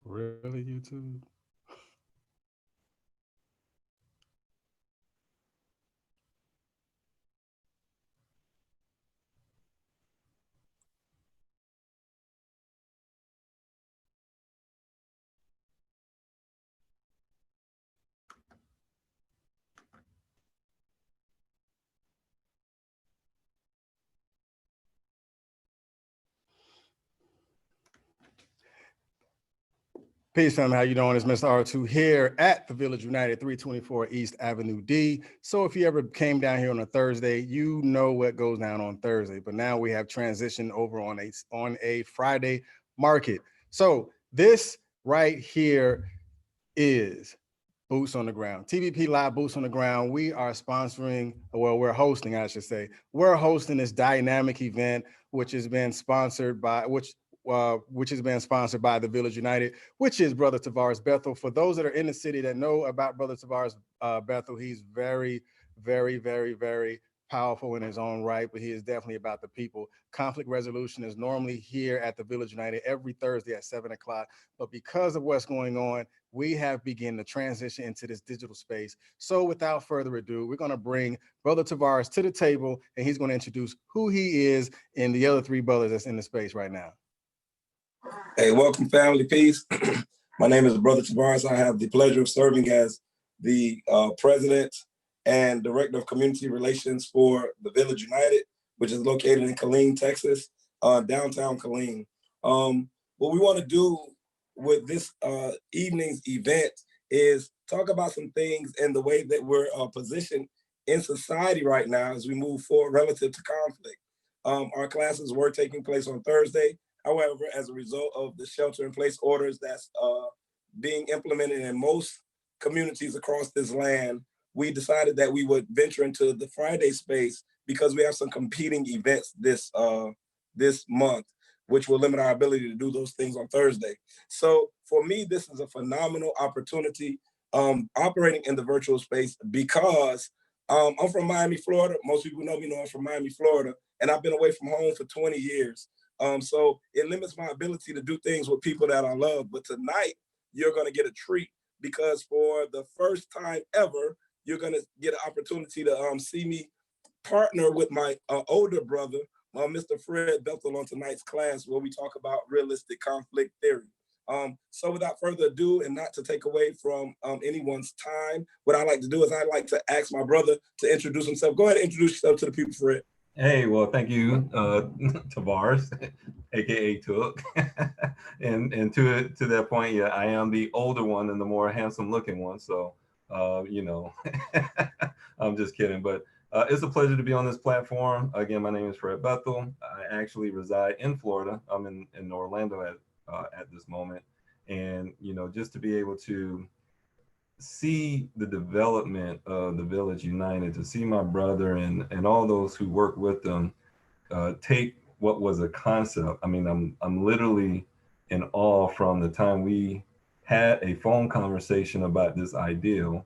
Really, YouTube? Peace, family. How you doing? It's Mr. R2 here at the Village United, 324 East Avenue D. So if you ever came down here on a Thursday, you know what goes down on Thursday. But now we have transitioned over on a Friday market. So this right here is Boots on the Ground. TVP Live Boots on the Ground. We are sponsoring, well, we're hosting, I should say. We're hosting this dynamic event, which has been sponsored by the Village United, which is Brother Tavares Bethel. For those that are in the city that know about Brother Tavares Bethel, he's very, very, very, very powerful in his own right, but he is definitely about the people. Conflict resolution is normally here at the Village United every Thursday at 7 o'clock. But because of what's going on, we have begun to transition into this digital space. So without further ado, we're going to bring Brother Tavares to the table, and he's going to introduce who he is and the other three brothers that's in the space right now. Hey, welcome, family. Peace. My name is Brother Tavares. I have the pleasure of serving as the president and director of community relations for the Village United, which is located in Killeen, Texas, downtown Killeen. What we want to do with this evening's event is talk about some things and the way that we're positioned in society right now as we move forward relative to conflict. Our classes were taking place on Thursday. However, as a result of the shelter-in-place orders that's being implemented in most communities across this land, we decided that we would venture into the Friday space because we have some competing events this month, which will limit our ability to do those things on Thursday. So for me, this is a phenomenal opportunity operating in the virtual space because I'm from Miami, Florida. Most people know me, I'm from Miami, Florida, and I've been away from home for 20 years. So it limits my ability to do things with people that I love. But tonight, you're going to get a treat because for the first time ever, you're going to get an opportunity to see me partner with my older brother, Mr. Fred Bethel, on tonight's class where we talk about realistic conflict theory. So without further ado, and not to take away from anyone's time, what I like to do is I like to ask my brother to introduce himself. Go ahead and introduce yourself to the people, Fred. Hey, well, thank you, Tavares, aka Took. and to that point, yeah, I am the older one and the more handsome looking one. So, you know, I'm just kidding. But it's a pleasure to be on this platform. Again, my name is Fred Bethel. I actually reside in Florida. I'm in Orlando at this moment. And, you know, just to be able to see the development of the Village United, to see my brother and all those who work with them take what was a concept. I mean, I'm literally in awe from the time we had a phone conversation about this ideal,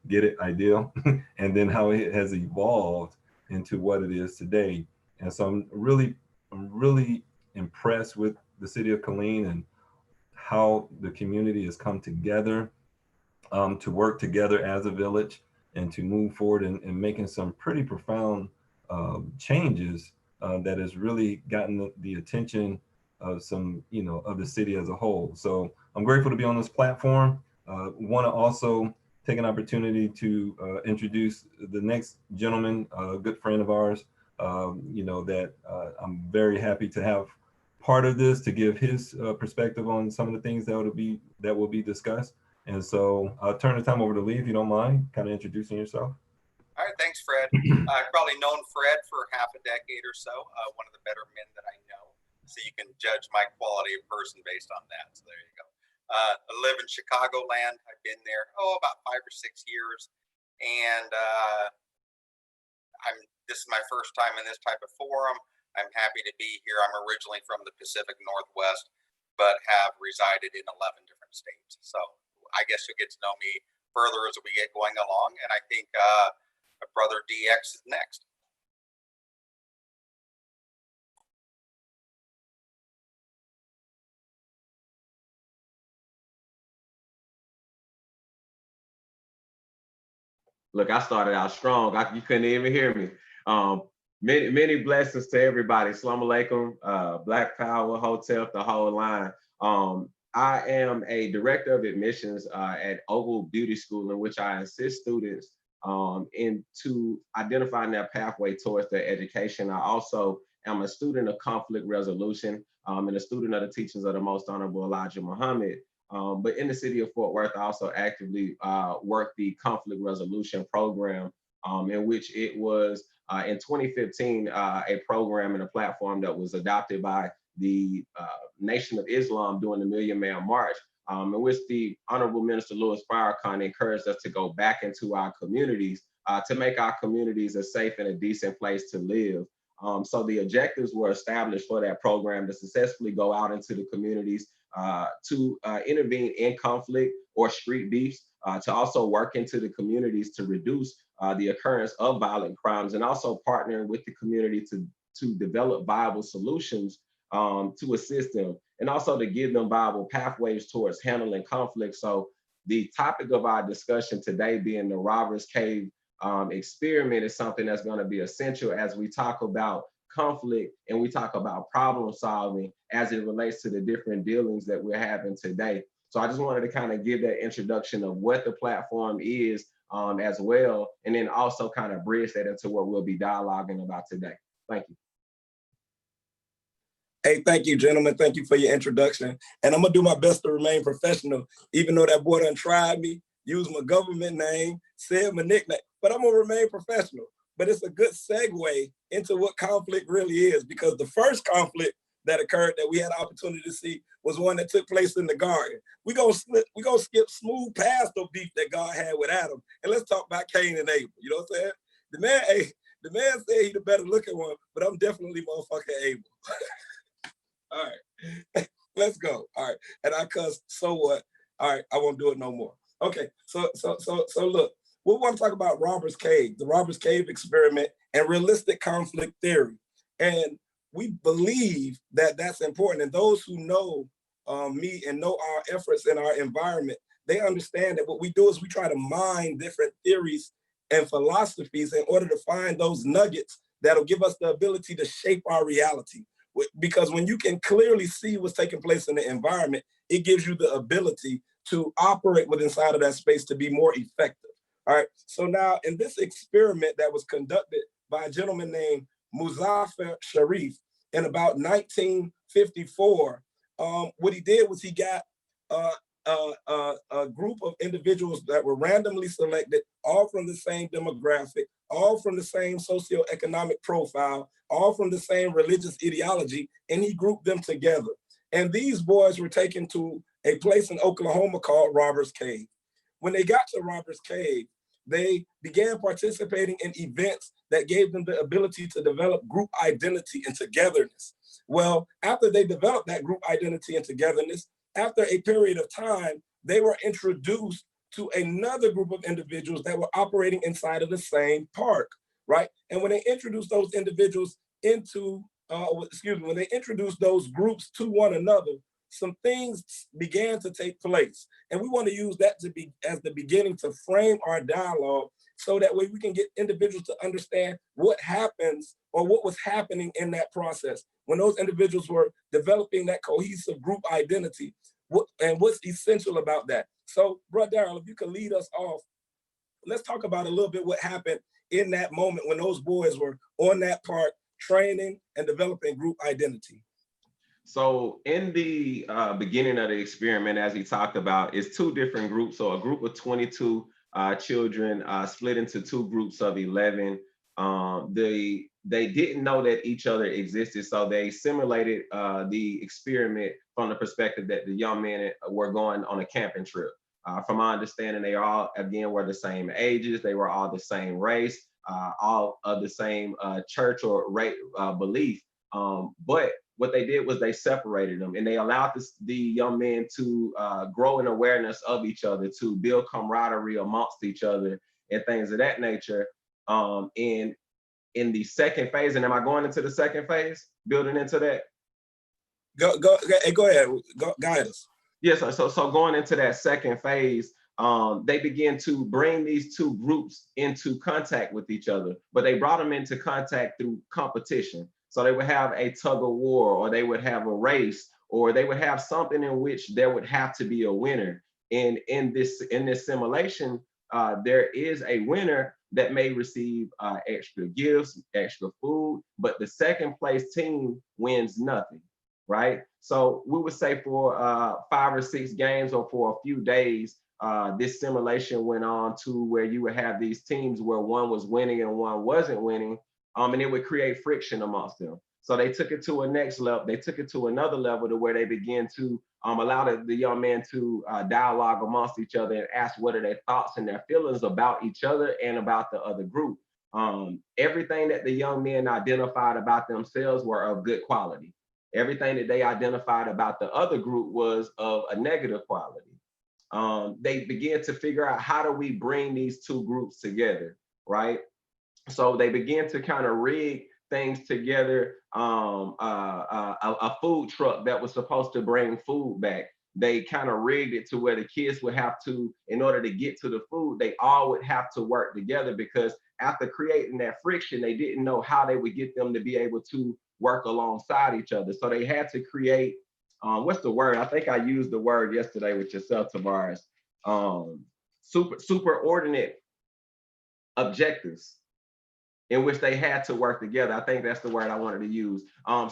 get it, ideal, and then how it has evolved into what it is today. And so I'm really impressed with the city of Killeen and how the community has come together to work together as a village and to move forward in making some pretty profound changes that has really gotten the attention of some, you know, of the city as a whole. So I'm grateful to be on this platform. Want to also take an opportunity to introduce the next gentleman, a good friend of ours, you know, that I'm very happy to have part of this to give his perspective on some of the things that will be discussed. And so I'll turn the time over to Lee, if you don't mind, kind of introducing yourself. All right, thanks, Fred. I've probably known Fred for half a decade or so, one of the better men that I know. So you can judge my quality of person based on that. So there you go. I live in Chicagoland. I've been there, about 5 or 6 years. And this is my first time in this type of forum. I'm happy to be here. I'm originally from the Pacific Northwest, but have resided in 11 different states. So I guess you'll get to know me further as we get going along. And I think Brother DX is next. Look, I started out strong. You couldn't even hear me. Many blessings to everybody. Assalamu alaikum, Black Power, Hotel, the whole line. I am a director of admissions at Oval Beauty School, in which I assist students into identifying their pathway towards their education. I also am a student of conflict resolution and a student of the teachings of the Most Honorable Elijah Muhammad. But in the city of Fort Worth, I also actively work the conflict resolution program, in which it was in 2015, a program and a platform that was adopted by the Nation of Islam during the Million Man March, in which the Honorable Minister Louis Farrakhan encouraged us to go back into our communities to make our communities a safe and a decent place to live. So the objectives were established for that program to successfully go out into the communities to intervene in conflict or street beefs, to also work into the communities to reduce the occurrence of violent crimes, and also partnering with the community to develop viable solutions to assist them, and also to give them viable pathways towards handling conflict. So the topic of our discussion today being the Robbers Cave experiment is something that's going to be essential as we talk about conflict and we talk about problem solving as it relates to the different dealings that we're having today. So I just wanted to kind of give that introduction of what the platform is as well, and then also kind of bridge that into what we'll be dialoguing about today. Thank you. Hey, thank you, gentlemen. Thank you for your introduction. And I'm gonna do my best to remain professional, even though that boy done tried me, used my government name, said my nickname, but I'm gonna remain professional. But it's a good segue into what conflict really is, because the first conflict that occurred that we had the opportunity to see was one that took place in the garden. We gonna skip smooth past the beef that God had with Adam, and let's talk about Cain and Abel. You know what I'm saying? The man said he the better looking one, but I'm definitely motherfucking Abel. All right, let's go. All right, and I cussed, so what? All right, I won't do it no more. Okay, so look, we want to talk about Robbers Cave, the Robbers Cave experiment, and realistic conflict theory. And we believe that that's important. And those who know me and know our efforts in our environment, they understand that what we do is we try to mine different theories and philosophies in order to find those nuggets that'll give us the ability to shape our reality. Because when you can clearly see what's taking place in the environment, it gives you the ability to operate within inside of that space to be more effective. All right, so now in this experiment that was conducted by a gentleman named Muzaffar Sharif in about 1954, what he did was he got a group of individuals that were randomly selected, all from the same demographic, all from the same socioeconomic profile, all from the same religious ideology, and he grouped them together. And these boys were taken to a place in Oklahoma called Robbers Cave. When they got to Robbers Cave, they began participating in events that gave them the ability to develop group identity and togetherness. Well, after they developed that group identity and togetherness, after a period of time, they were introduced to another group of individuals that were operating inside of the same park, right? And when they introduced those individuals into, when they introduced those groups to one another, some things began to take place. And we want to use that to be as the beginning to frame our dialogue, so that way we can get individuals to understand what happens or what was happening in that process when those individuals were developing that cohesive group identity, and what's essential about that. So, Brother Darrell, if you could lead us off, let's talk about a little bit what happened in that moment when those boys were on that park training and developing group identity. So in the beginning of the experiment, as he talked about, it's two different groups. So a group of 22 children split into two groups of 11. They didn't know that each other existed, so they simulated the experiment from the perspective that the young men were going on a camping trip. From my understanding, they all, again, were the same ages. They were all the same race, all of the same church or belief. But what they did was they separated them, and they allowed the young men to grow in awareness of each other, to build camaraderie amongst each other and things of that nature. And in the second phase, and am I going into the second phase, building into that? Go ahead, guide us. Yes, so going into that second phase, they began to bring these two groups into contact with each other, but they brought them into contact through competition. So they would have a tug of war, or they would have a race, or they would have something in which there would have to be a winner. And in this simulation, there is a winner that may receive extra gifts, extra food, but the second place team wins nothing, right? So we would say for 5 or 6 games or for a few days, this simulation went on to where you would have these teams where one was winning and one wasn't winning, and it would create friction amongst them. So they took it to a next level. They took it to another level to where they began to allow the young men to dialogue amongst each other and ask what are their thoughts and their feelings about each other and about the other group. Everything that the young men identified about themselves were of good quality. Everything that they identified about the other group was of a negative quality. They began to figure out, how do we bring these two groups together, right? So they began to kind of rig things together. A food truck that was supposed to bring food back, they kind of rigged it to where the kids would have to, in order to get to the food, they all would have to work together, because after creating that friction, they didn't know how they would get them to be able to work alongside each other. So they had to create, what's the word? I think I used the word yesterday with yourself, Tavares. Superordinate objectives in which they had to work together. I think that's the word I wanted to use.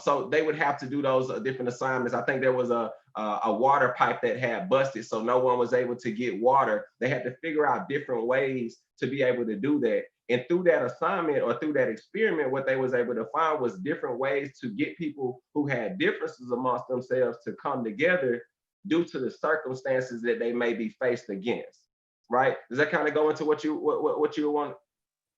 So they would have to do those different assignments. I think there was a water pipe that had busted, so no one was able to get water. They had to figure out different ways to be able to do that. And through that assignment, or through that experiment, what they was able to find was different ways to get people who had differences amongst themselves to come together due to the circumstances that they may be faced against. Right? Does that kind of go into what you want?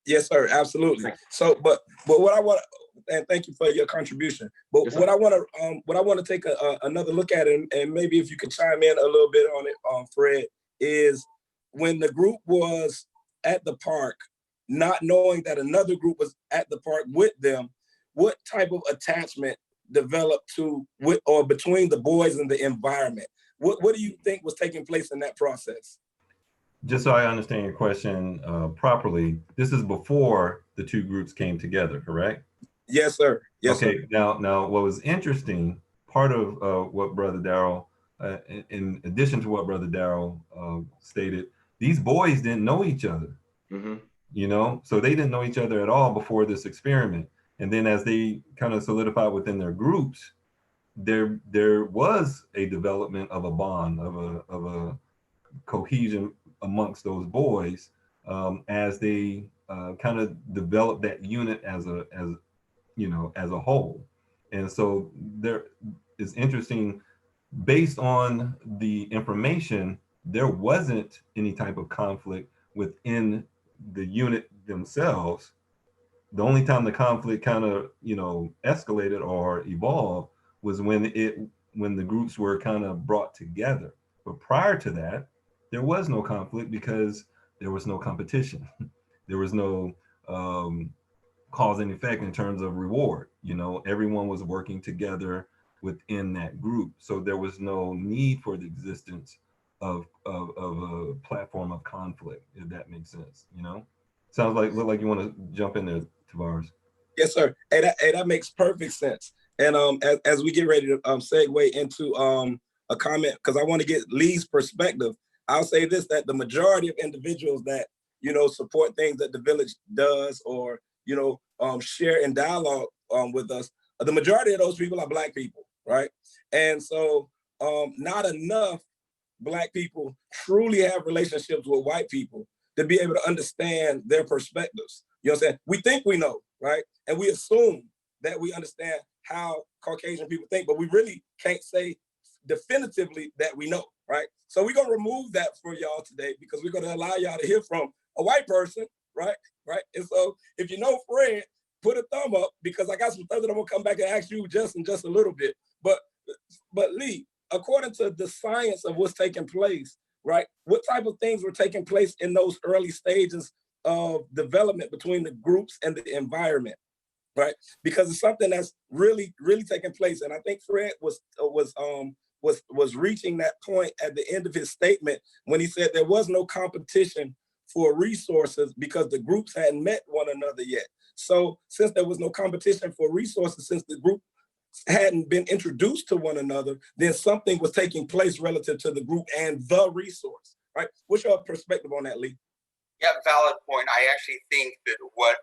Yes, sir. Absolutely. So, but what I want, and thank you for your contribution. But Yes, what I want to take another look at, and maybe if you could chime in a little bit on it, Fred, is when the group was at the park, not knowing that another group was at the park with them, what type of attachment developed with or between the boys and the environment? What do you think was taking place in that process? Just so I understand your question properly, this is before the two groups came together, correct? Yes, sir. Yes, okay, sir. Now what was interesting, part of what Brother Darrell, in addition to what Brother Darrell stated, these boys didn't know each other. Mm-hmm. You know, so they didn't know each other at all before this experiment. And then as they kind of solidified within their groups, there was a development of a bond, of a cohesion amongst those boys, as they kind of developed that unit as a whole. And so there is interesting, based on the information, there wasn't any type of conflict within the unit themselves. The only time the conflict kind of escalated or evolved was when the groups were kind of brought together. But prior to that, there was no conflict because there was no competition. There was no cause and effect in terms of reward. Everyone was working together within that group, so there was no need for the existence of a platform of conflict, if that makes sense. Look like you want to jump in there, Tavares. Yes, sir. And that makes perfect sense. And as we get ready to segue into a comment, because I want to get Lee's perspective, I'll say this, that the majority of individuals that support things that the village does, or share in dialogue with us, the majority of those people are Black people, right? And so not enough Black people truly have relationships with white people to be able to understand their perspectives. You know what I'm saying? We think we know, right? And we assume that we understand how Caucasian people think, but we really can't say definitively that we know, right? So we're gonna remove that for y'all today, because we're gonna allow y'all to hear from a white person, right? And so if you know Fred, put a thumb up, because I got some stuff that I'm gonna come back and ask you just in just a little bit. But Lee, according to the science of what's taking place, right? What type of things were taking place in those early stages of development between the groups and the environment, right? Because it's something that's really, really taking place. And I think Fred was was reaching that point at the end of his statement when he said there was no competition for resources because the groups hadn't met one another yet. So since there was no competition for resources, since the group hadn't been introduced to one another, then something was taking place relative to the group and the resource, right? What's your perspective on that, Lee? Yeah, valid point. I actually think that what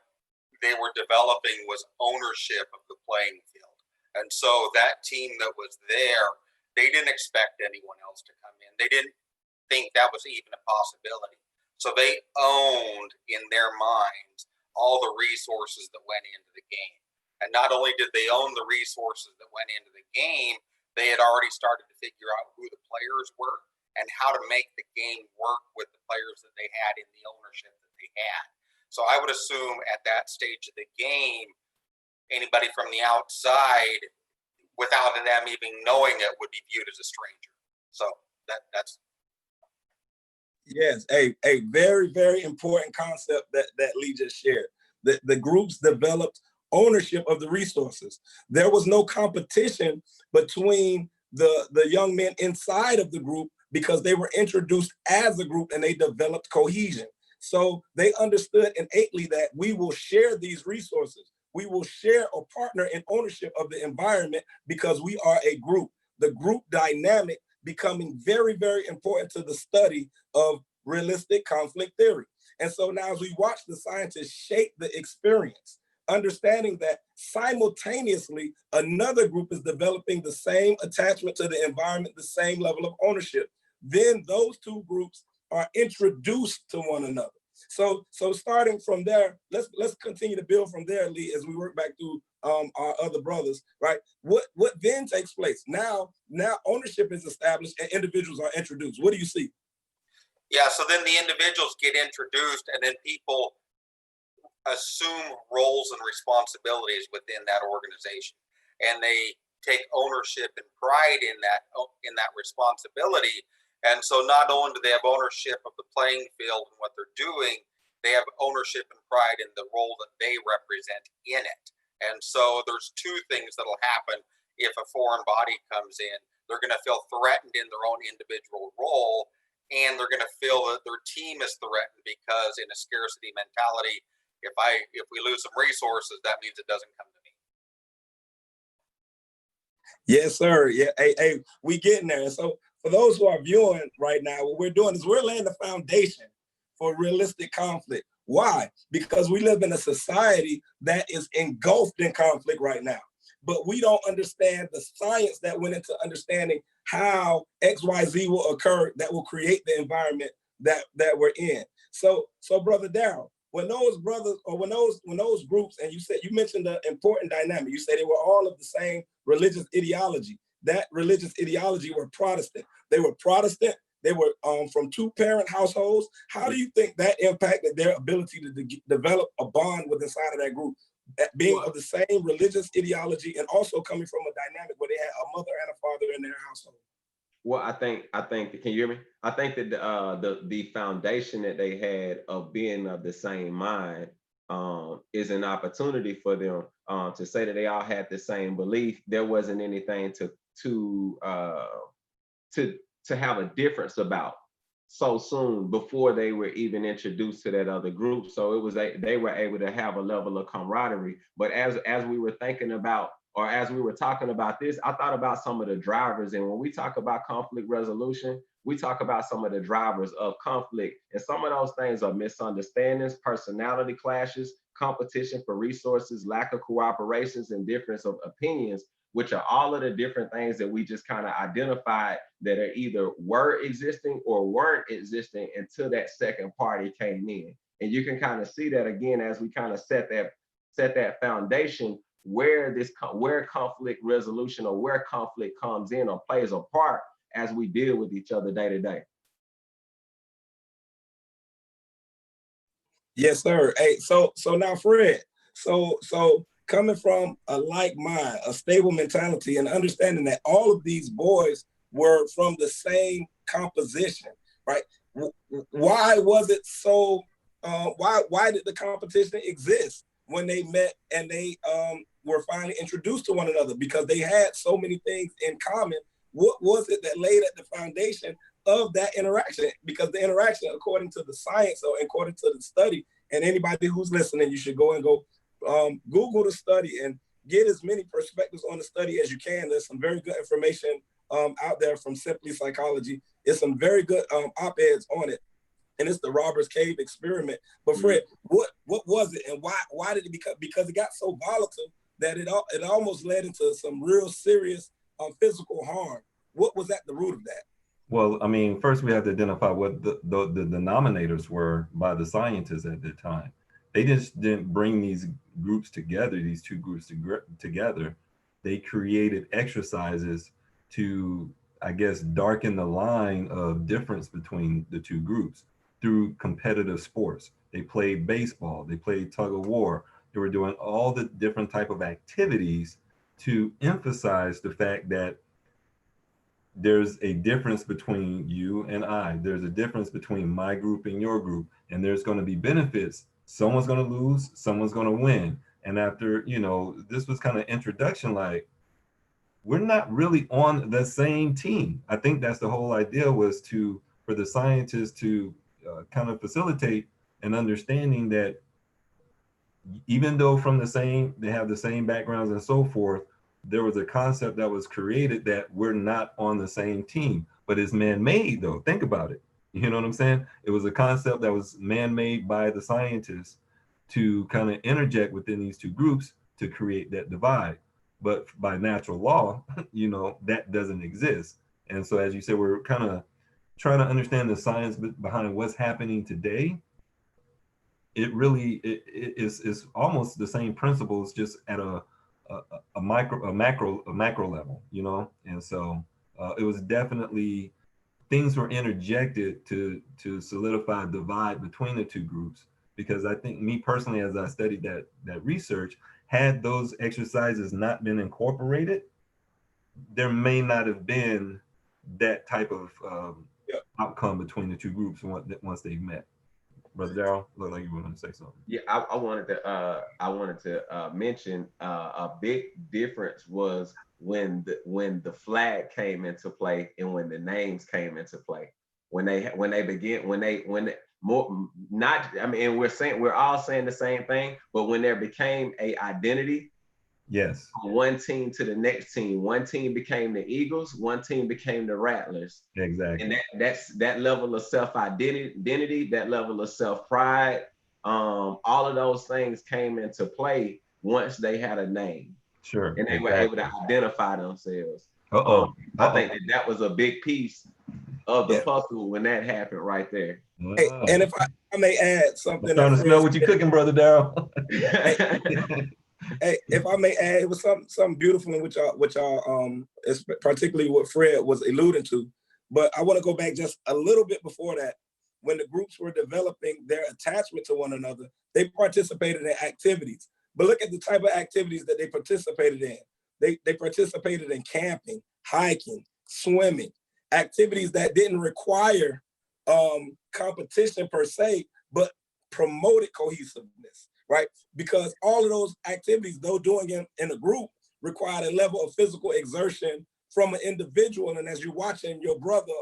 they were developing was ownership of the playing field. And so that team that was there, they didn't expect anyone else to come in. They didn't think that was even a possibility. So they owned in their minds all the resources that went into the game. And not only did they own the resources that went into the game, they had already started to figure out who the players were and how to make the game work with the players that they had in the ownership that they had. So I would assume at that stage of the game, anybody from the outside, without them even knowing it, would be viewed as a stranger. So that's. Yes, a very, very important concept that Lee just shared. The groups developed ownership of the resources. There was no competition between the young men inside of the group because they were introduced as a group and they developed cohesion. So they understood innately that we will share these resources. We will share or partner in ownership of the environment because we are a group. The group dynamic becoming very, very important to the study of realistic conflict theory. And so now as we watch the scientists shape the experience, understanding that simultaneously another group is developing the same attachment to the environment, the same level of ownership, then those two groups are introduced to one another. So starting from there, let's continue to build from there, Lee, as we work back through our other brothers, right? What then takes place? Now ownership is established and individuals are introduced. What do you see? Yeah, so then the individuals get introduced and then people assume roles and responsibilities within that organization. And they take ownership and pride in that responsibility. And so not only do they have ownership of the playing field and what they're doing, they have ownership and pride in the role that they represent in it. And so there's two things that'll happen if a foreign body comes in. They're going to feel threatened in their own individual role, and they're going to feel that their team is threatened because in a scarcity mentality, if we lose some resources, that means it doesn't come to me. Yes, sir. Yeah, hey, we getting there. And so for those who are viewing right now, what we're doing is we're laying the foundation for realistic conflict. Why? Because we live in a society that is engulfed in conflict right now. But we don't understand the science that went into understanding how XYZ will occur that will create the environment that we're in. So Brother Darrell, when those brothers or when those groups, and you mentioned the important dynamic, you said they were all of the same religious ideology. That religious ideology were Protestant. They were Protestant. They were from two-parent households. How do you think that impacted their ability to develop a bond with inside of that group, being of the same religious ideology and also coming from a dynamic where they had a mother and a father in their household? Well, I think, can you hear me? I think that the foundation that they had of being of the same mind is an opportunity for them to say that they all had the same belief. There wasn't anything to have a difference about so soon before they were even introduced to that other group. So it was they were able to have a level of camaraderie. But as we were thinking about, or as we were talking about this, I thought about some of the drivers. And when we talk about conflict resolution, we talk about some of the drivers of conflict. And some of those things are misunderstandings, personality clashes, competition for resources, lack of cooperations, and difference of opinions, which are all of the different things that we just kind of identified that are either were existing or weren't existing until that second party came in. And you can kind of see that again as we kind of set that foundation where conflict resolution or where conflict comes in or plays a part as we deal with each other day to day. Yes, sir. Hey, so now, Fred, so coming from a like mind, a stable mentality, and understanding that all of these boys were from the same composition, right? Why was it so? Why did the competition exist when they met and they were finally introduced to one another? Because they had so many things in common what was it that laid at the foundation of that interaction? Because the interaction, according to the science or according to the study, and anybody who's listening, you should go and Google the study and get as many perspectives on the study as you can. There's some very good information out there from Simply Psychology. It's some very good op-eds on it. And it's the Robbers Cave experiment. But Fred, what was it, and why did it become? Because it got so volatile that it almost led into some real serious physical harm. What was at the root of that? Well, I mean, first we have to identify what the denominators were by the scientists at the time. They just didn't bring these groups together, these two groups together. They created exercises to, I guess, darken the line of difference between the two groups through competitive sports. They played baseball, they played tug of war. They were doing all the different type of activities to emphasize the fact that there's a difference between you and I. There's a difference between my group and your group, and there's going to be benefits. Someone's going to lose, someone's going to win. And after, you know, this was kind of introduction, like, we're not really on the same team. I think that's the whole idea, was for the scientists to kind of facilitate an understanding that even though they have the same backgrounds and so forth, there was a concept that was created that we're not on the same team, but it's man-made though. Think about it. You know what I'm saying? It was a concept that was man-made by the scientists to kind of interject within these two groups to create that divide. But by natural law, you know, that doesn't exist. And so, as you said, we're kind of trying to understand the science behind what's happening today. It really is almost the same principles, just at a macro level, you know. And so it was definitely, things were interjected to solidify a divide between the two groups. Because I think, me personally, as I studied that research, had those exercises not been incorporated, there may not have been that type of outcome between the two groups once they've met. Brother Darrell, looked like you were going to say something. Yeah, I wanted to mention a big difference was when the flag came into play and when the names came into play. We're all saying the same thing, but when there became a identity, yes, from one team to the next team, one team became the Eagles, one team became the Rattlers. Exactly. And that level of self-identity, that level of self-pride, all of those things came into play once they had a name. Sure. And they were able to identify themselves. I think that was a big piece of the puzzle when that happened right there. Hey, and if I may add something. I'm trying to smell what you're cooking, Brother Darrell. Hey, if I may add, it was something beautiful in which y'all particularly what Fred was alluding to. But I want to go back just a little bit before that. When the groups were developing their attachment to one another, they participated in activities. But look at the type of activities that they participated in. They participated in camping, hiking, swimming, activities that didn't require competition per se, but promoted cohesiveness, right? Because all of those activities, though doing in a group, required a level of physical exertion from an individual. And as you're watching your brother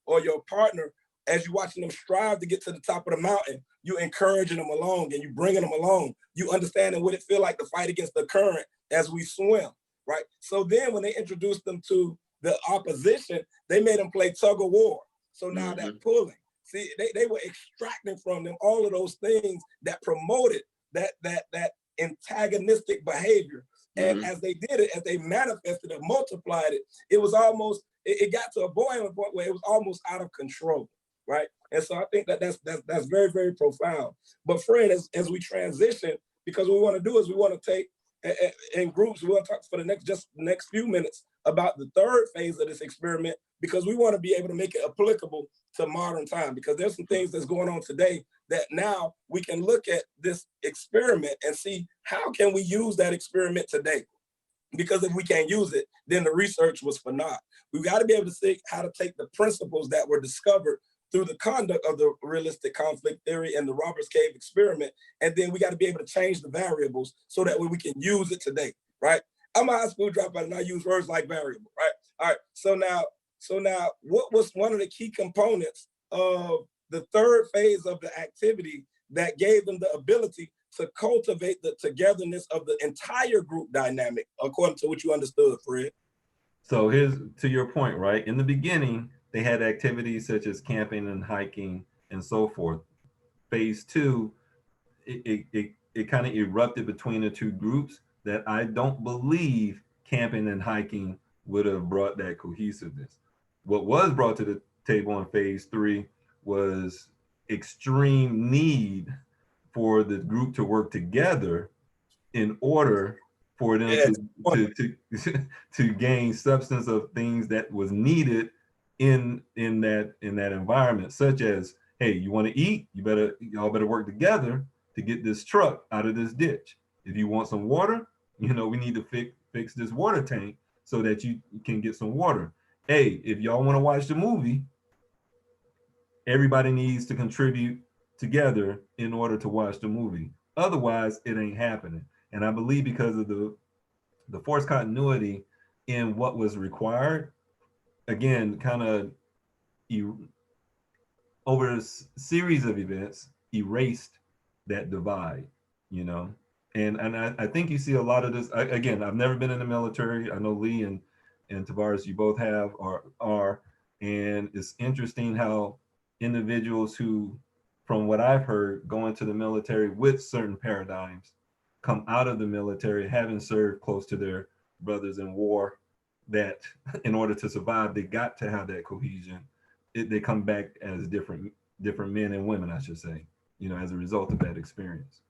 or your partner, as you're watching them strive to get to the top of the mountain, you encouraging them along and you bringing them along. You understanding what it feel like to fight against the current as we swim, right? So then when they introduced them to the opposition, they made them play tug of war. So now that pulling, see, they were extracting from them all of those things that promoted that antagonistic behavior. And as they did it, as they manifested it, multiplied it, it was almost, it got to a boiling point where it was almost out of control, right? And so I think that's very, very profound. But Fred, as we transition, because what we want to do is we want to take, in groups, we want to talk for the next few minutes about the third phase of this experiment, because we want to be able to make it applicable to modern time, because there's some things that's going on today that now we can look at this experiment and see how can we use that experiment today. Because if we can't use it, then the research was for naught. We've got to be able to see how to take the principles that were discovered through the conduct of the realistic conflict theory and the Robbers Cave experiment, and then we got to be able to change the variables so that way we can use it today, right? I'm a high school dropout and I use words like variable, right? All right. So now, what was one of the key components of the third phase of the activity that gave them the ability to cultivate the togetherness of the entire group dynamic, according to what you understood, Fred? So here's to your point, right? In the beginning, they had activities such as camping and hiking and so forth. Phase two, it kind of erupted between the two groups that I don't believe camping and hiking would have brought that cohesiveness. What was brought to the table in phase three was extreme need for the group to work together in order for them Yes. to gain substance of things that was needed in that environment, such as, hey, you want to eat, y'all better work together to get this truck out of this ditch. If you want some water, we need to fix this water tank so that you can get some water. Hey, if y'all want to watch the movie, everybody needs to contribute together in order to watch the movie. Otherwise, it ain't happening. And I believe because of the forced continuity in what was required, again, kind of over a series of events, erased that divide, And I think you see a lot of this. Again, I've never been in the military. I know Lee and Tavares, you both have or are. And it's interesting how individuals who, from what I've heard, go into the military with certain paradigms, come out of the military having served close to their brothers in war, that in order to survive, they got to have that cohesion. They come back as different men and women, I should say, as a result of that experience.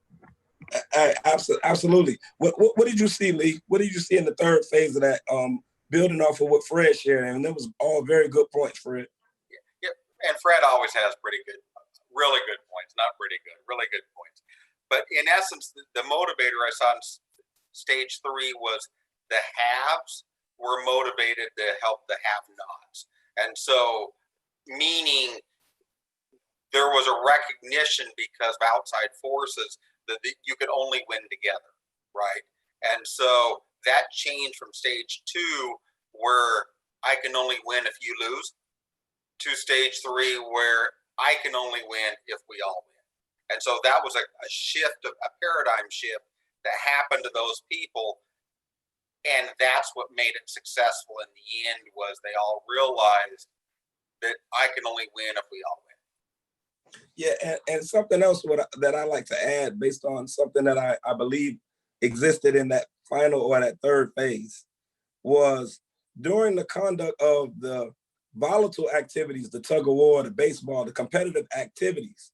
Absolutely. What did you see, Lee? What did you see in the third phase of that? Building off of what Fred shared, and that was all very good points, Fred. Yeah, and Fred always has really good points, not pretty good, really good points. But in essence, the motivator I saw in stage three was the haves were motivated to help the have-nots. And so, meaning there was a recognition because of outside forces that you could only win together, right? And so that changed from stage two, where I can only win if you lose, to stage three, where I can only win if we all win. And so that was a shift, a paradigm shift that happened to those people. And that's what made it successful in the end, was they all realized that I can only win if we all win. Yeah, and something else that I like to add, based on something that I believe existed in that final or that third phase, was during the conduct of the volatile activities, the tug of war, the baseball, the competitive activities,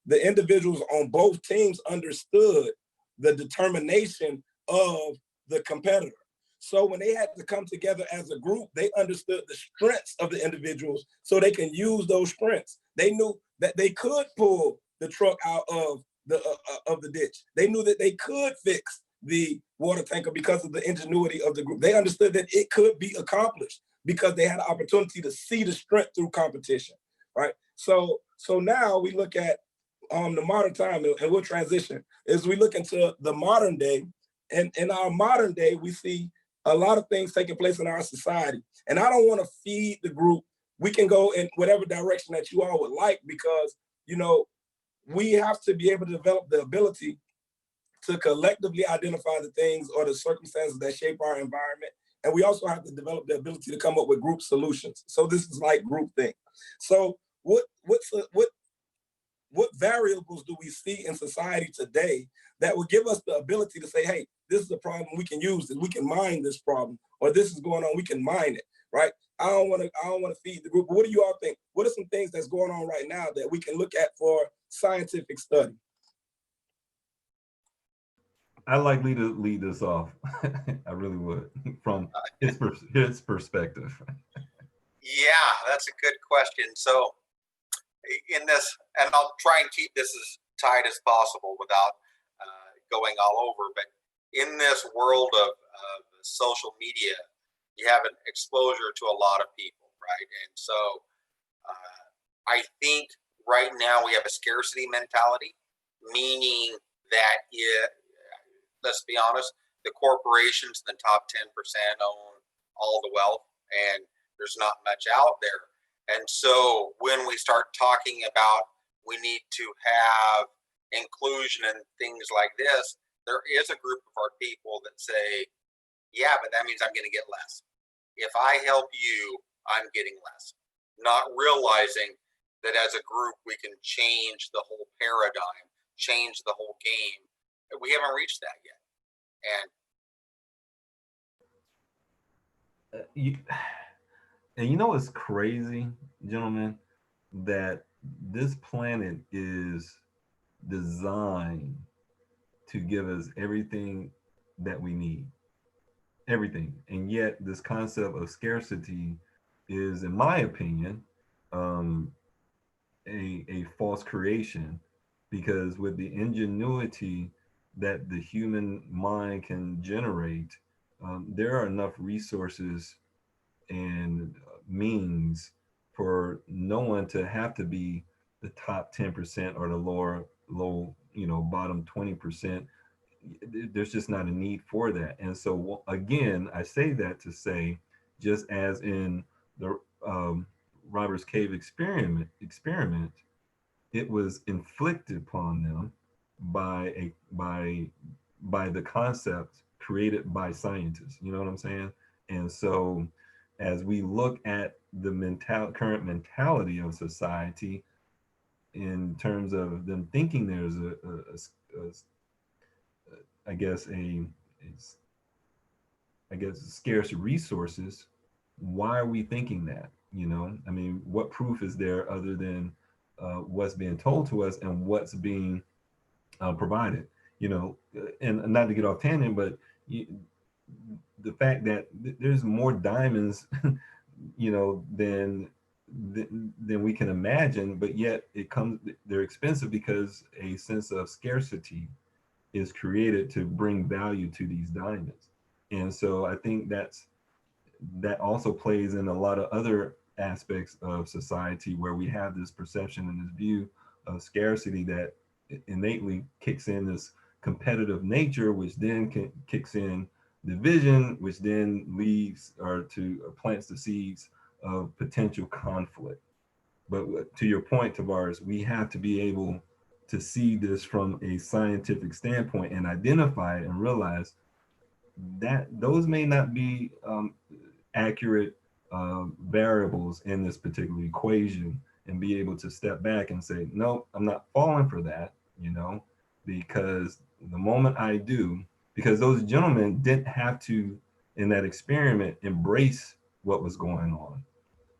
the individuals on both teams understood the determination of the competitor. So when they had to come together as a group, they understood the strengths of the individuals so they can use those strengths. They knew that they could pull the truck out of the ditch. They knew that they could fix the water tanker because of the ingenuity of the group. They understood that it could be accomplished because they had an opportunity to see the strength through competition, right? So now we look at the modern time, and we'll transition, as we look into the modern day. And in our modern day, we see a lot of things taking place in our society. And I don't want to feed the group. We can go in whatever direction that you all would like, because, we have to be able to develop the ability to collectively identify the things or the circumstances that shape our environment. And we also have to develop the ability to come up with group solutions. So this is like group thing. So what variables do we see in society today that would give us the ability to say, hey, this is a problem, we can use it, we can mine this problem, or this is going on, we can mine it, right? I don't want to feed the group. But what do you all think? What are some things that's going on right now that we can look at for scientific study? I'd like Lee to lead this off. I really would, from his perspective. Yeah, that's a good question. So in this, and I'll try and keep this as tight as possible without going all over, but in this world of social media, you have an exposure to a lot of people, right? And so I think right now we have a scarcity mentality, meaning that let's be honest, the corporations in the top 10% own all the wealth, and there's not much out there. And so when we start talking about we need to have inclusion and things like this, there is a group of our people that say, yeah, but that means I'm going to get less. If I help you, I'm getting less. Not realizing that as a group, we can change the whole paradigm, change the whole game. We haven't reached that yet. And And you know what's crazy, gentlemen, that this planet is designed to give us everything that we need, everything. And yet this concept of scarcity is, in my opinion, a false creation, because with the ingenuity that the human mind can generate, there are enough resources and means for no one to have to be the top 10% or the bottom 20%. There's just not a need for that. And so again, I say that to say, just as in the Robbers Cave experiment, it was inflicted upon them by the concept created by scientists. You know what I'm saying? And so as we look at the current mentality of society in terms of them thinking there's scarce resources, why are we thinking that? You know, I mean, what proof is there other than what's being told to us and what's being provided? You know, and not to get off tangent, but the fact that there's more diamonds, you know, than we can imagine, but yet they're expensive because a sense of scarcity is created to bring value to these diamonds. And so I think that also plays in a lot of other aspects of society where we have this perception and this view of scarcity that innately kicks in this competitive nature, which then kicks in division, which then leads or plants the seeds of potential conflict. But to your point, Tavares, we have to be able to see this from a scientific standpoint and identify it and realize that those may not be accurate variables in this particular equation, and be able to step back and say, no, I'm not falling for that, you know, because the moment I do, because those gentlemen didn't have to, in that experiment, embrace what was going on.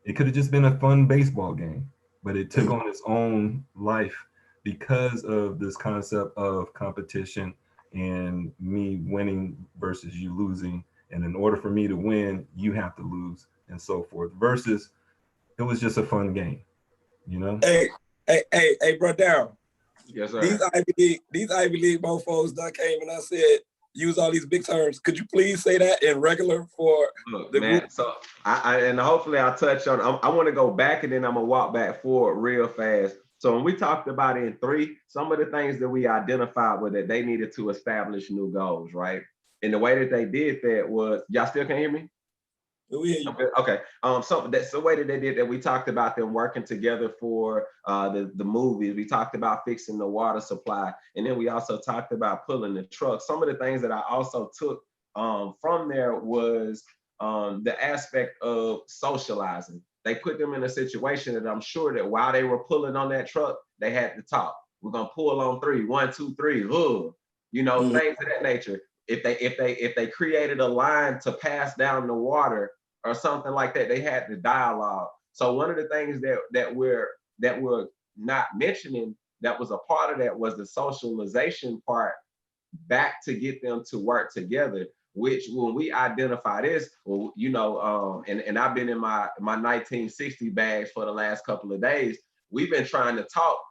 It could have just been a fun baseball game, but it took on its own life because of this concept of competition and me winning versus you losing. And in order for me to win, you have to lose, and so forth. Versus it was just a fun game, you know? Hey, bro, Darryl. Yes, sir. These Ivy League mofos that came and I said, use all these big terms. Could you please say that in regular for the man, group? so and hopefully I'll touch on, I want to go back and then I'm gonna walk back forward real fast. So when we talked about in 3, some of the things that we identified were that they needed to establish new goals, right? And the way that they did that was, y'all still can't hear me? We hear you. Okay. So that's the way that they did that. We talked about them working together for the movies. We talked about fixing the water supply, and then we also talked about pulling the truck. Some of the things that I also took from there was the aspect of socializing. They put them in a situation that I'm sure that while they were pulling on that truck, they had to talk. We're gonna pull on 3, 1, 2, 3, you know, things of that nature. If they created a line to pass down the water or something like that, they had the dialogue. So one of the things that we're not mentioning that was a part of that was the socialization part back to get them to work together. Which when we identify this, well, you know, and I've been in my 1960 bags for the last couple of days. We've been trying to talk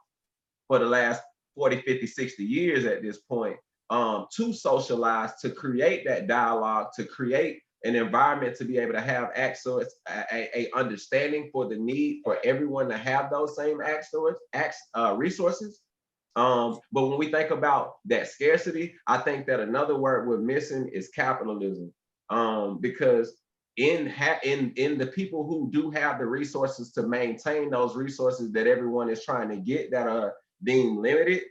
for the last 40, 50, 60 years at this point. To socialize, to create that dialogue, to create an environment to be able to have access, a understanding for the need for everyone to have those same resources. But when we think about that scarcity, I think that another word we're missing is capitalism, because in the people who do have the resources to maintain those resources that everyone is trying to get that are being limited,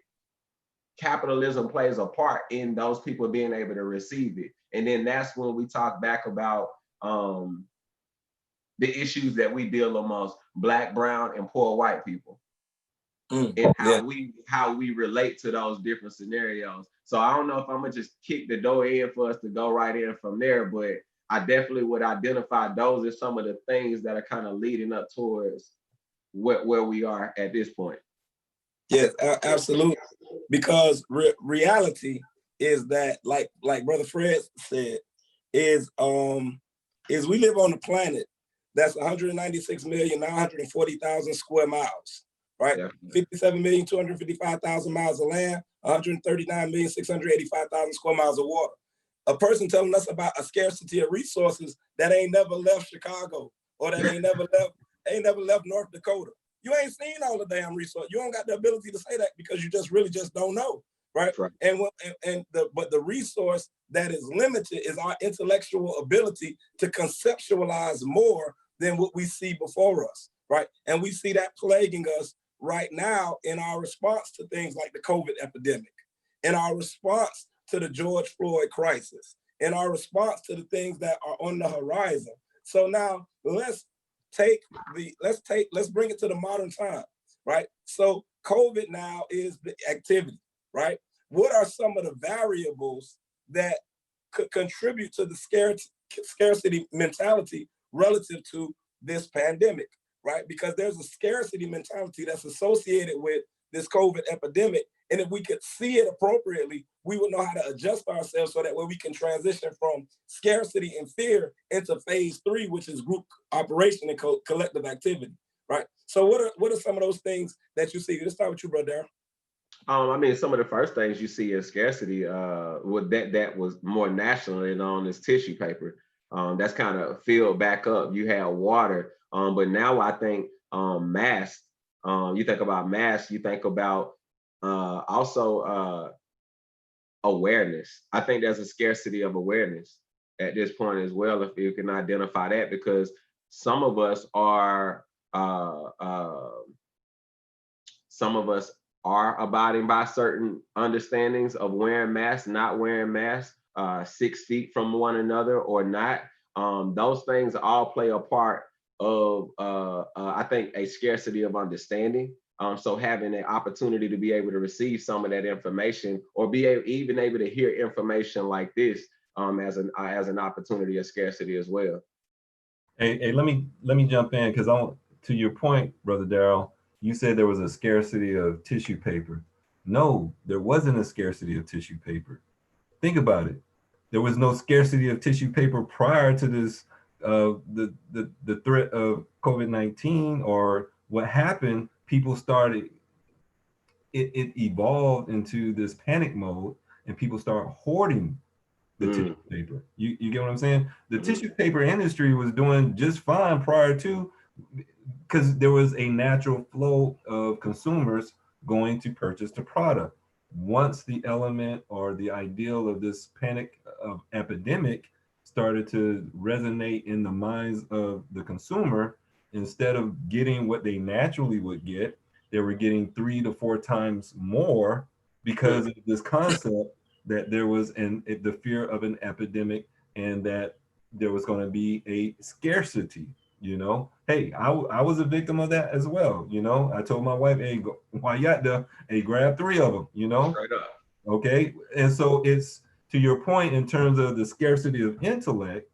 capitalism plays a part in those people being able to receive it. And then that's when we talk back about the issues that we deal amongst Black, brown, and poor white people. And how we relate to those different scenarios. So I don't know if I'm gonna just kick the door in for us to go right in from there, but I definitely would identify those as some of the things that are kind of leading up towards where we are at this point. Yes, absolutely. Because reality is that, like Brother Fred said, is we live on a planet that's 196,940,000 square miles. Right, 57,255,000 miles of land, 139,685,000 square miles of water. A person telling us about a scarcity of resources that ain't never left Chicago or that ain't never left North Dakota. You ain't seen all the damn resources. You don't got the ability to say that because you just really don't know, right? Right. But the resource that is limited is our intellectual ability to conceptualize more than what we see before us, right? And we see that plaguing us right now in our response to things like the COVID epidemic, in our response to the George Floyd crisis, in our response to the things that are on the horizon. So now let's bring it to the modern time, right? So COVID now is the activity, right? What are some of the variables that could contribute to the scarcity mentality relative to this pandemic? Right? Because there's a scarcity mentality that's associated with this COVID epidemic. And if we could see it appropriately, we would know how to adjust ourselves so that way we can transition from scarcity and fear into phase 3, which is group operation and collective activity, right? So what are some of those things that you see? Let's start with you, Brother Darryl. I mean, some of the first things you see in scarcity, that was more nationally known as tissue paper. That's kind of filled back up. You have water. But now I think masks, you think about masks, you think about also awareness. I think there's a scarcity of awareness at this point as well, if you can identify that, because some of us are abiding by certain understandings of wearing masks, not wearing masks, 6 feet from one another or not. Those things all play a part of I think a scarcity of understanding. So having an opportunity to be able to receive some of that information or be even able to hear information like this as an opportunity of scarcity as well. Hey, let me jump in, because to your point, Brother Darryl, you said there was a scarcity of tissue paper. No, there wasn't a scarcity of tissue paper. Think about it. There was no scarcity of tissue paper prior to this the threat of COVID-19 or what happened. People started, it evolved into this panic mode, and people start hoarding the tissue paper. You get what I'm saying? The tissue paper industry was doing just fine prior to, because there was a natural flow of consumers going to purchase the product. Once the element or the ideal of this panic of epidemic started to resonate in the minds of the consumer, instead of getting what they naturally would get, they were getting 3 to 4 times more because of this concept that there was the fear of an epidemic and that there was going to be a scarcity. You know, hey, I was a victim of that as well. You know, I told my wife, hey, while you out there, hey, grab 3 of them, you know? Straight up. Okay. And so it's, to your point, in terms of the scarcity of intellect,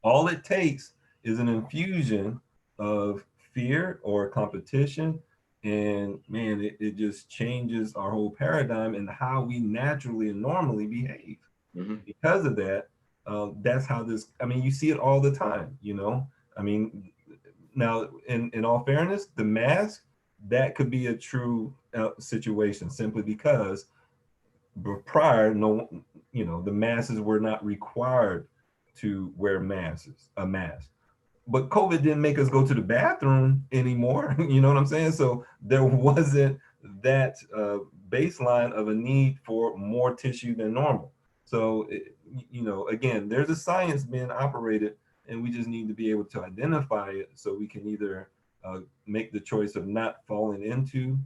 all it takes is an infusion of fear or competition. And man, it just changes our whole paradigm and how we naturally and normally behave. Because of that, that's how this, I mean, you see it all the time, you know? I mean, now, in all fairness, the mask, that could be a true situation, simply because prior, the masses were not required to wear a mask. But COVID didn't make us go to the bathroom anymore. You know what I'm saying? So there wasn't that baseline of a need for more tissue than normal. So, again, there's a science being operated and we just need to be able to identify it so we can either make the choice of not falling into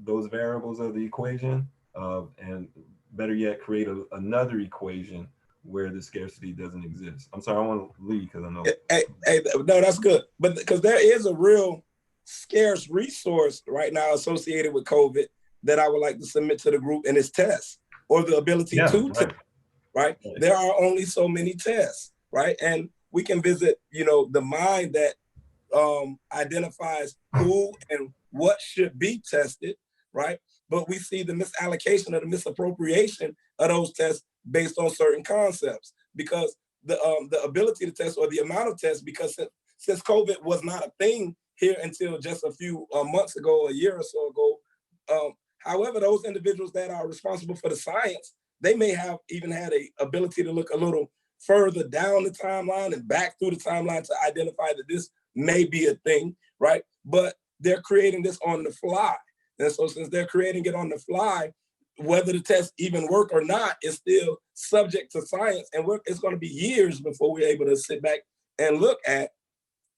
those variables of the equation, and better yet, create another equation where the scarcity doesn't exist. I'm sorry, I want to leave because I know. Hey, no, that's good. But because there is a real scarce resource right now associated with COVID that I would like to submit to the group, and it's tests, or the ability to test, right? There are only so many tests, right? And we can visit, the mind that identifies who and what should be tested, right? But we see the misallocation or the misappropriation of those tests based on certain concepts, because the ability to test or the amount of tests, because since COVID was not a thing here until just a few months ago, a year or so ago. However, those individuals that are responsible for the science, they may have even had a ability to look a little further down the timeline and back through the timeline to identify that this may be a thing, right? But they're creating this on the fly. And so since they're creating it on the fly, whether the tests even work or not is still subject to science. And it's going to be years before we're able to sit back and look at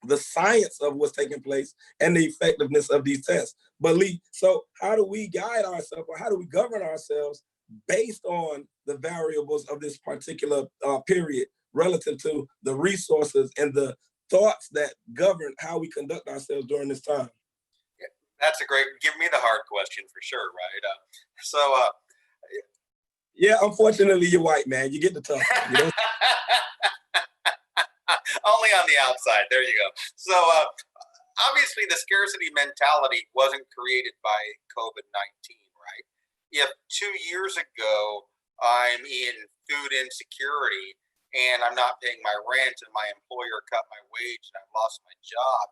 the science of what's taking place and the effectiveness of these tests. But Lee, so how do we guide ourselves, or how do we govern ourselves based on the variables of this particular period relative to the resources and the thoughts that govern how we conduct ourselves during this time? Yeah, that's a great, give me the hard question for sure, right? Yeah, unfortunately, you're white, man. You get the tough one, you know? Only on the outside. There you go. So obviously the scarcity mentality wasn't created by COVID-19, right? If 2 years ago I'm in food insecurity and I'm not paying my rent and my employer cut my wage and I've lost my job,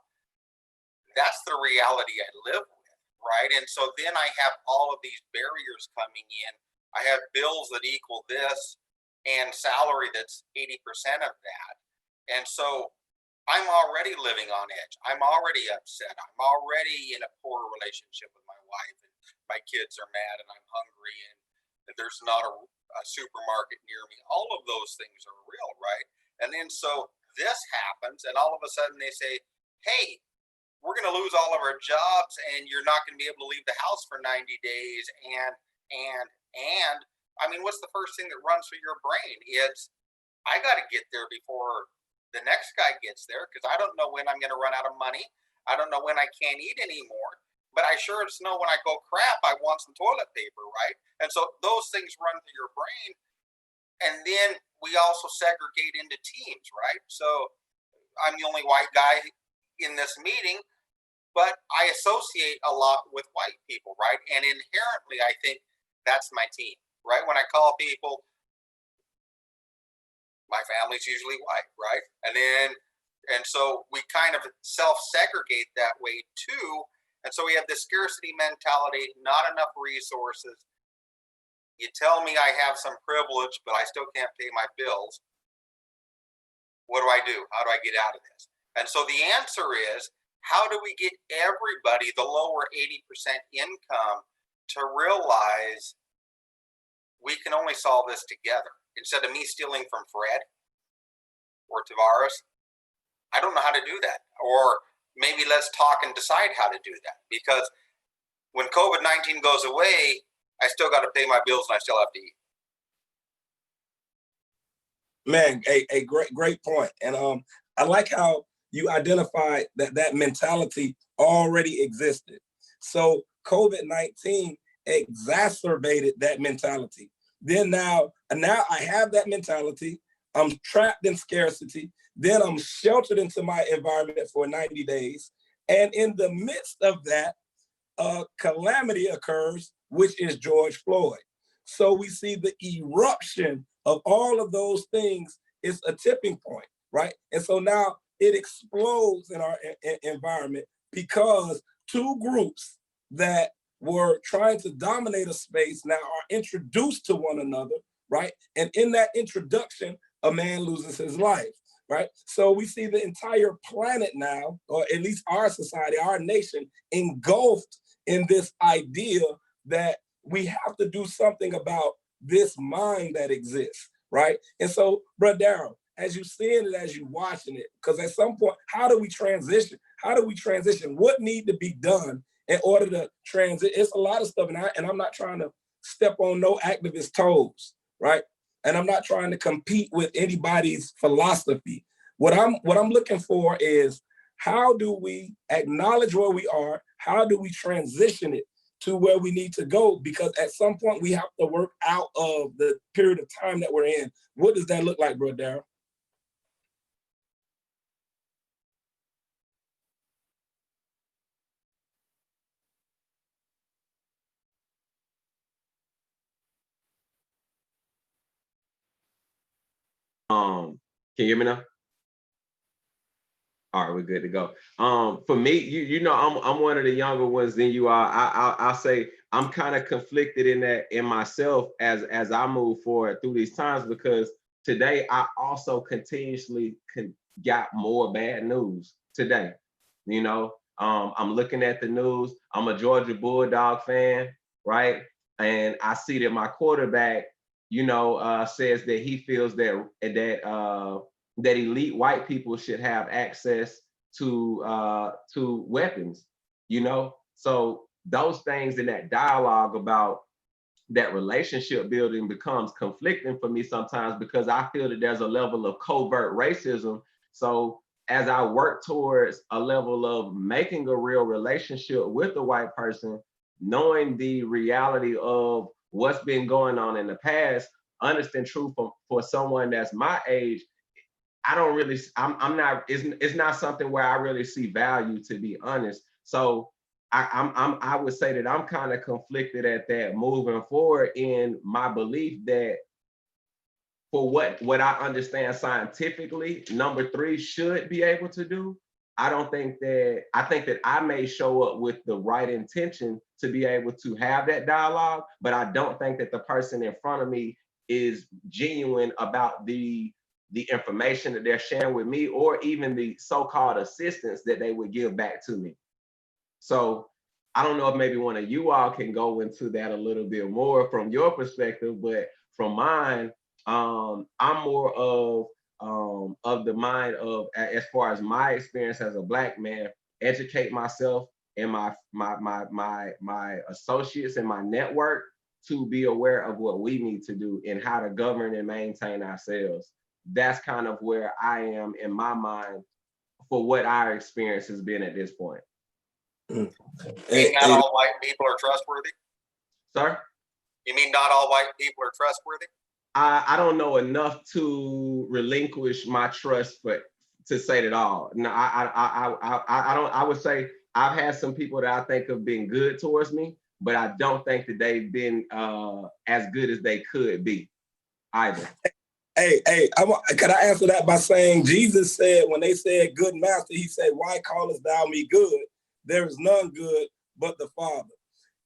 that's the reality I live with, right? And so then I have all of these barriers coming in. I have bills that equal this and salary that's 80% of that. And so I'm already living on edge. I'm already upset. I'm already in a poor relationship with my wife, and my kids are mad, and I'm hungry, and there's not a supermarket near me. All of those things are real, right? And then so this happens, and all of a sudden they say, hey, we're going to lose all of our jobs, and you're not going to be able to leave the house for 90 days. And I mean, what's the first thing that runs through your brain? It's, I got to get there before the next guy gets there, because I don't know when I'm going to run out of money. I don't know when I can't eat anymore, but I sure as know when I go crap, I want some toilet paper, right? And so those things run through your brain. And then we also segregate into teams, right? So I'm the only white guy in this meeting, but I associate a lot with white people, right? And inherently, I think that's my team, right? When I call people, my family's usually white, right? And so we kind of self-segregate that way too. And so we have this scarcity mentality, not enough resources. You tell me I have some privilege, but I still can't pay my bills. What do I do? How do I get out of this? And so the answer is, how do we get everybody, the lower 80% income, to realize we can only solve this together? Instead of me stealing from Fred or Tavares, I don't know how to do that. Or maybe let's talk and decide how to do that. Because when COVID-19 goes away, I still got to pay my bills and I still have to eat. Man, a great point. And I like how you identified that mentality already existed. So COVID-19 exacerbated that mentality. Then now I have that mentality. I'm trapped in scarcity. Then I'm sheltered into my environment for 90 days. And in the midst of that, a calamity occurs, which is George Floyd. So we see the eruption of all of those things is a tipping point, right? And so now it explodes in our environment because two groups that were trying to dominate a space now are introduced to one another, right? And in that introduction, a man loses his life, right? So we see the entire planet now, or at least our society, our nation, engulfed in this idea that we have to do something about this mind that exists, right? And so, Brother Darrell, as you seeing it, as you watching it? Because at some point, how do we transition? How do we transition? What need to be done in order to transit? It's a lot of stuff, and I'm not trying to step on no activist toes, right? And I'm not trying to compete with anybody's philosophy. What I'm looking for is, how do we acknowledge where we are? How do we transition it to where we need to go? Because at some point we have to work out of the period of time that we're in. What does that look like, bro, Darryl? Can you hear me now? All right, we're good to go. For me, you know, I'm one of the younger ones than you are. I'll say I'm kind of conflicted in that in myself as I move forward through these times, because today I also continuously got more bad news today. You know, I'm looking at the news. I'm a Georgia Bulldog fan, right? And I see that my quarterback, you know, says that he feels that elite white people should have access to weapons, you know? So those things in that dialogue about that relationship building becomes conflicting for me sometimes, because I feel that there's a level of covert racism. So as I work towards a level of making a real relationship with a white person, knowing the reality of what's been going on in the past, understand truth for someone that's my age, I'm not, it's not something where I really see value, to be honest. So I would say that I'm kind of conflicted at that moving forward in my belief that for what I understand scientifically, number 3 should be able to do. I think that I may show up with the right intention to be able to have that dialogue, but I don't think that the person in front of me is genuine about the information that they're sharing with me, or even the so-called assistance that they would give back to me. So I don't know if maybe one of you all can go into that a little bit more from your perspective, but from mine, I'm more of the mind of, as far as my experience as a Black man, educate myself and my associates and my network to be aware of what we need to do and how to govern and maintain ourselves. That's kind of where I am in my mind for what our experience has been at this point. You mean not all white people are trustworthy? Sir? You mean not all white people are trustworthy? I don't know enough to relinquish my trust to say that all. No, I don't. I would say I've had some people that I think have been good towards me, but I don't think that they've been as good as they could be either. Hey, can I answer that by saying, Jesus said, when they said, "Good master," he said, "Why callest thou me good? There is none good but the Father."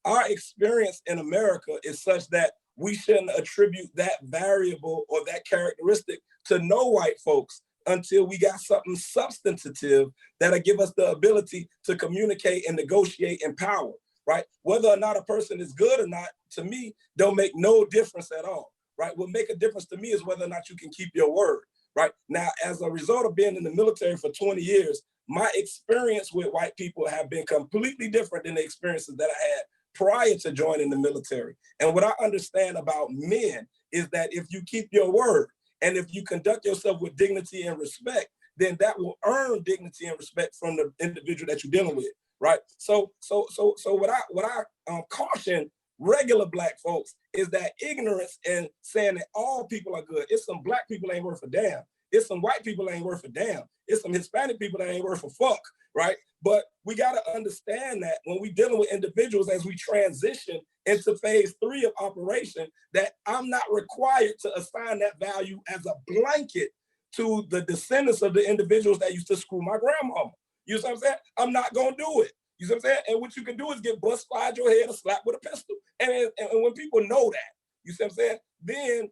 Our experience in America is such that we shouldn't attribute that variable or that characteristic to no white folks until we got something substantive that'll give us the ability to communicate and negotiate in power, right? Whether or not a person is good or not, to me, don't make no difference at all, right? What make a difference to me is whether or not you can keep your word, right? Now, as a result of being in the military for 20 years, my experience with white people have been completely different than the experiences that I had prior to joining the military. And what I understand about men is that if you keep your word and if you conduct yourself with dignity and respect, then that will earn dignity and respect from the individual that you're dealing with, right? So what I caution regular Black folks is that ignorance and saying that all people are good. It's some Black people ain't worth a damn. It's some white people ain't worth a damn. It's some Hispanic people that ain't worth a fuck, right? But we got to understand that when we're dealing with individuals as we transition into phase 3 of operation, that I'm not required to assign that value as a blanket to the descendants of the individuals that used to screw my grandmama. You know what I'm saying? I'm not going to do it. You know what I'm saying? And what you can do is get bust slide your head or slap with a pistol. And when people know that, you see what I'm saying? Then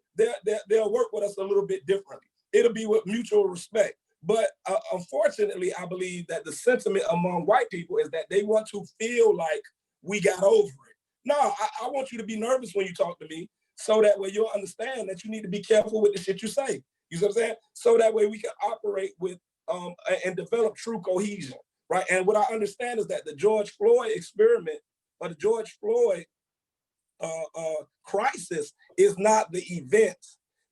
they'll work with us a little bit differently. It'll be with mutual respect. But unfortunately, I believe that the sentiment among white people is that they want to feel like we got over it. No, I want you to be nervous when you talk to me, so that way you'll understand that you need to be careful with the shit you say. You see what I'm saying? So that way we can operate with and develop true cohesion, right? And what I understand is that the George Floyd experiment or the George Floyd crisis is not the event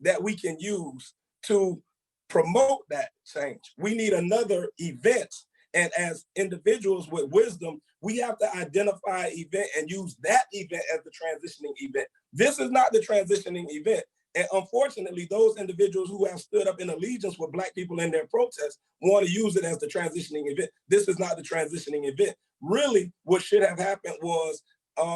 that we can use to promote that change. We need another event. And as individuals with wisdom, we have to identify an event and use that event as the transitioning event. This is not the transitioning event. And unfortunately, those individuals who have stood up in allegiance with Black people in their protests want to use it as the transitioning event. This is not the transitioning event. Really, what should have happened was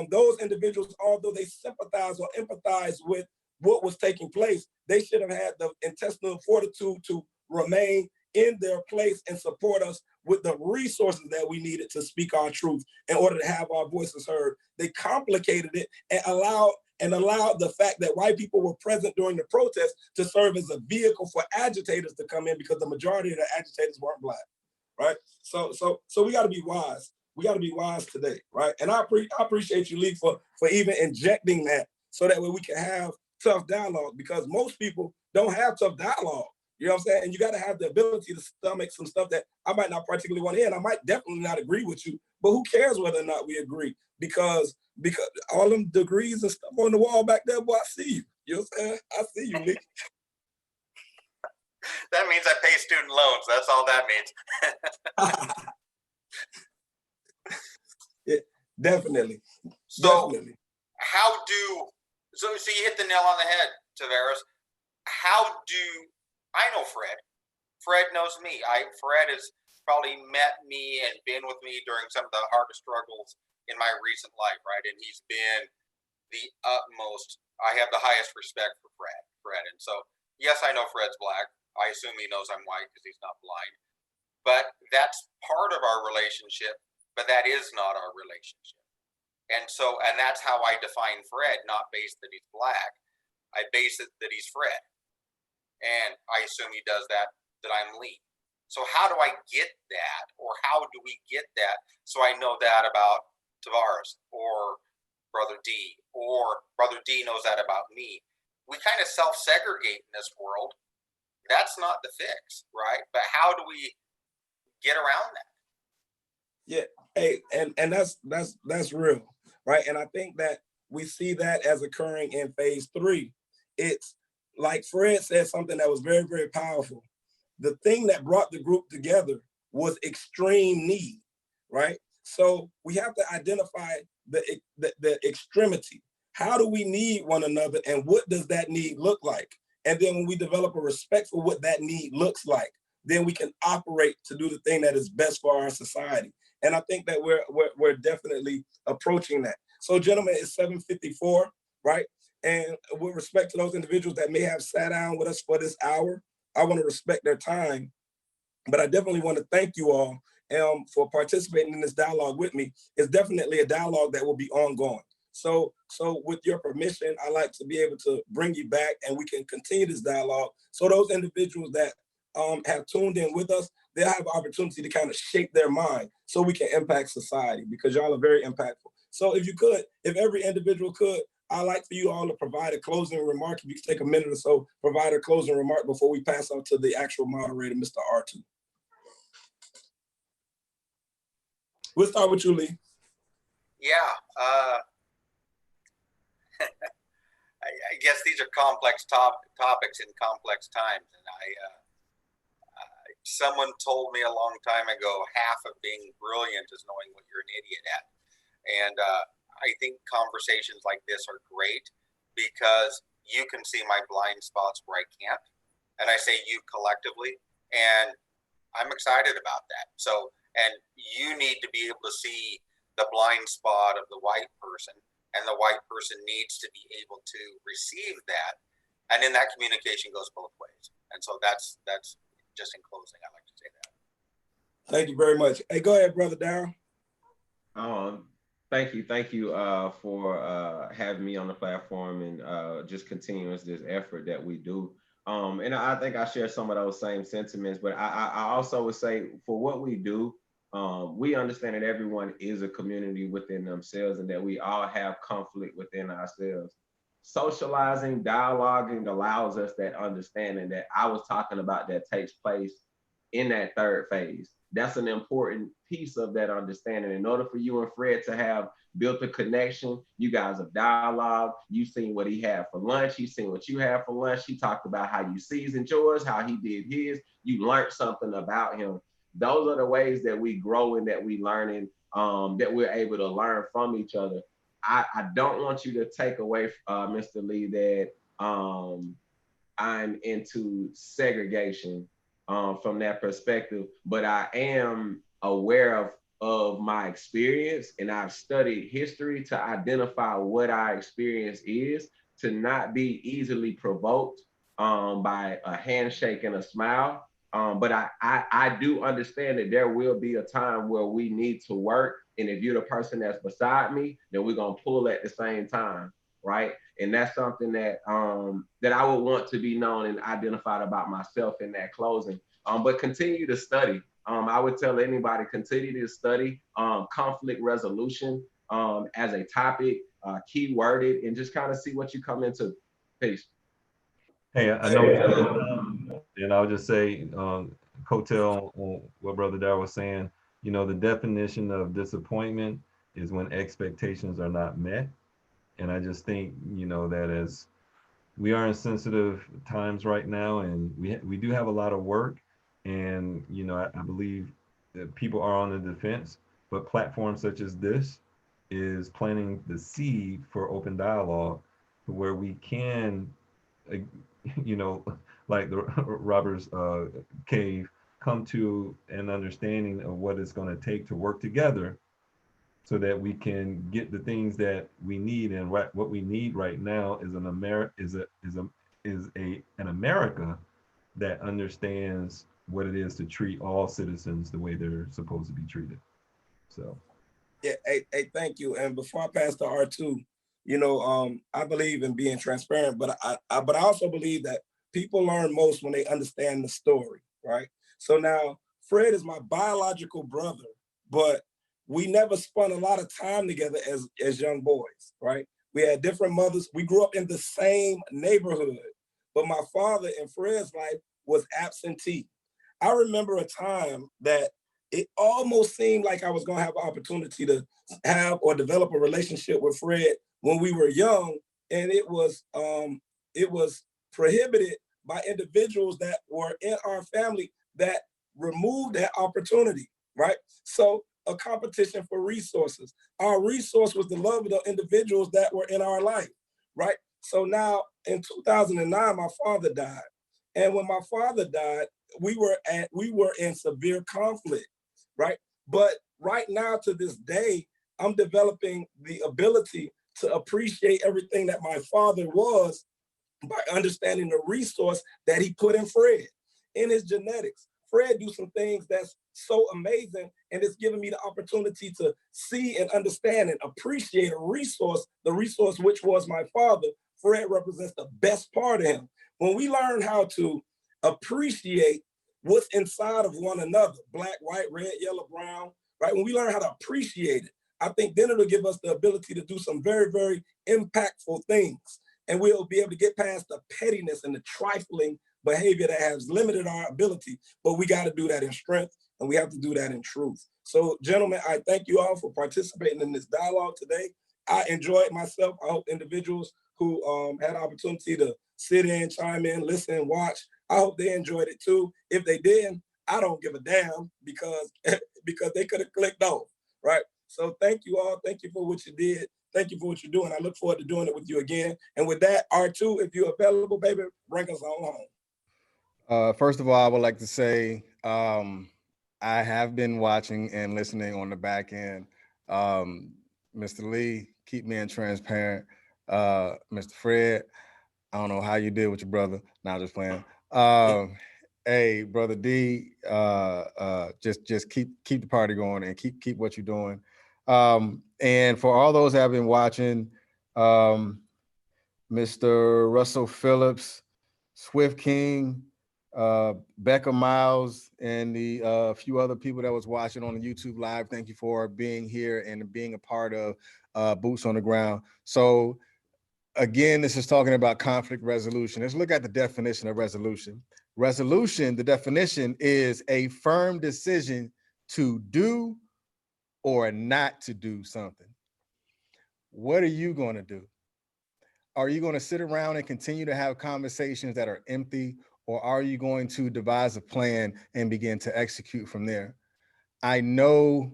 those individuals, although they sympathize or empathize with what was taking place, they should have had the intestinal fortitude to remain in their place and support us with the resources that we needed to speak our truth in order to have our voices heard. They complicated it and allowed the fact that white people were present during the protest to serve as a vehicle for agitators to come in, because the majority of the agitators weren't Black, right? So we got to be wise. We got to be wise today, right? And I appreciate you, Lee, for even injecting that, so that way we can have tough dialogue, because most people don't have tough dialogue. You know what I'm saying? And you got to have the ability to stomach some stuff that I might not particularly want to hear, and I might definitely not agree with you, but who cares whether or not we agree? Because all them degrees and stuff on the wall back there, boy, I see you. You know what I'm saying? I see you, Lee. That means I pay student loans. That's all that means. Yeah, definitely. So definitely. So you hit the nail on the head, Tavares. I know Fred. Fred knows me. Fred has probably met me and been with me during some of the hardest struggles in my recent life, right? And he's been the utmost. I have the highest respect for Fred. And so, yes, I know Fred's Black. I assume he knows I'm white because he's not blind. But that's part of our relationship, but that is not our relationship. And that's how I define Fred, not based that he's Black. I base it that he's Fred. And I assume he does that I'm Lee. So how do I get that, or how do we get that so I know that about Tavares or Brother D, or Brother D knows that about me? We kind of self-segregate in this world. That's not the fix, right? But how do we get around that? Yeah, hey, and that's real, right? And I think that we see that as occurring in phase 3. It's like Fred said something that was very, very powerful. The thing that brought the group together was extreme need, right? So we have to identify the extremity. How do we need one another, and what does that need look like? And then when we develop a respect for what that need looks like, then we can operate to do the thing that is best for our society. And I think that we're definitely approaching that. So, gentlemen, it's 7:54, right? And with respect to those individuals that may have sat down with us for this hour, I want to respect their time. But I definitely want to thank you all for participating in this dialogue with me. It's definitely a dialogue that will be ongoing. So with your permission, I'd like to be able to bring you back, and we can continue this dialogue. So those individuals that have tuned in with us, they'll have an opportunity to kind of shape their mind so we can impact society, because y'all are very impactful. So if every individual could, I'd like for you all to provide a closing remark. If you could take a minute or so, provide a closing remark before we pass on to the actual moderator, Mr. R2. We'll start with you, Lee. Yeah. I guess these are complex topics in complex times. And someone told me a long time ago, half of being brilliant is knowing what you're an idiot at. And I think conversations like this are great because you can see my blind spots where I can't. And I say you collectively, and I'm excited about that. So, and you need to be able to see the blind spot of the white person, and the white person needs to be able to receive that. And then that communication goes both ways. And so that's just in closing, I'd like to say that. Thank you very much. Hey, go ahead, Brother Darryl. Thank you for having me on the platform and just continuing this effort that we do. And I think I share some of those same sentiments, but I also would say for what we do, we understand that everyone is a community within themselves and that we all have conflict within ourselves. socializing, dialoguing allows us that understanding that I was talking about that takes place in that third phase. That's an important piece of that understanding. In order for you and Fred to have built a connection, you guys have dialogued. You've seen what he had for lunch. He's seen what you had for lunch. He talked about how you seasoned yours, how he did his. You learned something about him. Those are the ways that we grow and that we learning, that we're able to learn from each other. I don't want you to take away, Mr. Lee, that I'm into segregation from that perspective, but I am aware of my experience, and I've studied history to identify what our experience is, to not be easily provoked by a handshake and a smile. But I do understand that there will be a time where we need to work. And if you're the person that's beside me, then we're going to pull at the same time, right? And that's something that that I would want to be known and identified about myself in that closing. But continue to study. I would tell anybody, continue to study conflict resolution as a topic, keyworded, and just kind of see what you come into. Peace. Hey, I know, and I'll just say, coattail on what Brother Darrell was saying. You know, the definition of disappointment is when expectations are not met. And I just think, you know, that as we are in sensitive times right now, and we do have a lot of work, and you know, I believe that people are on the defense, but platforms such as this is planting the seed for open dialogue, where we can, you know, like the robbers cave, come to an understanding of what it's going to take to work together, so that we can get the things that we need. And what we need right now is an America that understands what it is to treat all citizens the way they're supposed to be treated. So Yeah, hey, thank you. And before I pass to R2, you know, I believe in being transparent, but I also believe that people learn most when they understand the story, right? So now Fred is my biological brother, but we never spent a lot of time together as young boys, right? We had different mothers. We grew up in the same neighborhood, but my father in Fred's life was absentee. I remember a time that it almost seemed like I was going to have an opportunity to have or develop a relationship with Fred when we were young, and it was prohibited by individuals that were in our family that removed that opportunity, right? So a competition for resources. Our resource was the love of the individuals that were in our life, right? So now in 2009, my father died. And when my father died, we were in severe conflict, right? But right now to this day, I'm developing the ability to appreciate everything that my father was by understanding the resource that he put in Fred, in his genetics. Fred do some things that's so amazing, and it's given me the opportunity to see and understand and appreciate a resource, the resource which was my father. Fred represents the best part of him. When we learn how to appreciate what's inside of one another, black, white, red, yellow, brown, right? When we learn how to appreciate it, I think then it'll give us the ability to do some very, very impactful things. And we'll be able to get past the pettiness and the trifling behavior that has limited our ability, but we got to do that in strength, and we have to do that in truth. So gentlemen, I thank you all for participating in this dialogue today. I enjoyed myself. I hope individuals who had the opportunity to sit in, chime in, listen, watch, I hope they enjoyed it too. If they didn't, I don't give a damn, because they could have clicked off, right? So thank you all. Thank you for what you did. Thank you for what you're doing. I look forward to doing it with you again. And with that, R2, if you're available, baby, bring us on home. First of all, I would like to say I have been watching and listening on the back end. Mr. Lee, keep me in transparent. Mr. Fred, I don't know how you did with your brother. Now just playing. Hey, brother D, just keep the party going and keep what you're doing. And for all those that have been watching, Mr. Russell Phillips, Swift King, Becca Miles, and the few other people that was watching on the YouTube live, thank you for being here and being a part of Boots on the Ground. So again, this is talking about conflict resolution. Let's look at the definition of resolution. Resolution, the definition is a firm decision to do or not to do something. What are you going to do? Are you going to sit around and continue to have conversations that are empty, or are you going to devise a plan and begin to execute from there? I know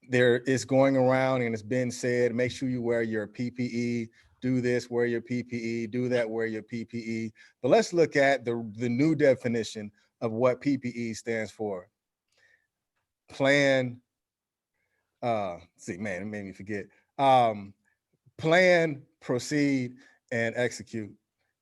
there is going around and it's been said, make sure you wear your PPE, do this, wear your PPE, do that, wear your PPE. But let's look at the new definition of what PPE stands for. Plan, see, man, it made me forget. Plan, proceed, and execute.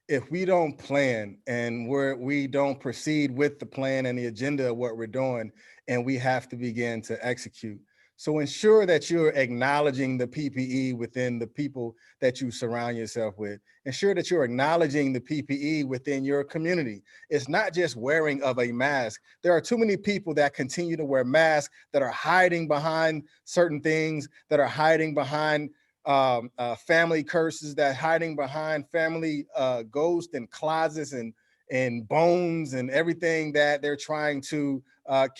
If we don't plan and we don't proceed with the plan and the agenda of what we're doing, and we have to begin to execute. So ensure that you're acknowledging the PPE within the people that you surround yourself with. Ensure that you're acknowledging the PPE within your community. It's not just wearing of a mask. There are too many people that continue to wear masks, that are hiding behind certain things, that are hiding behind family curses, that hiding behind family ghosts and closets and bones and everything that they're trying to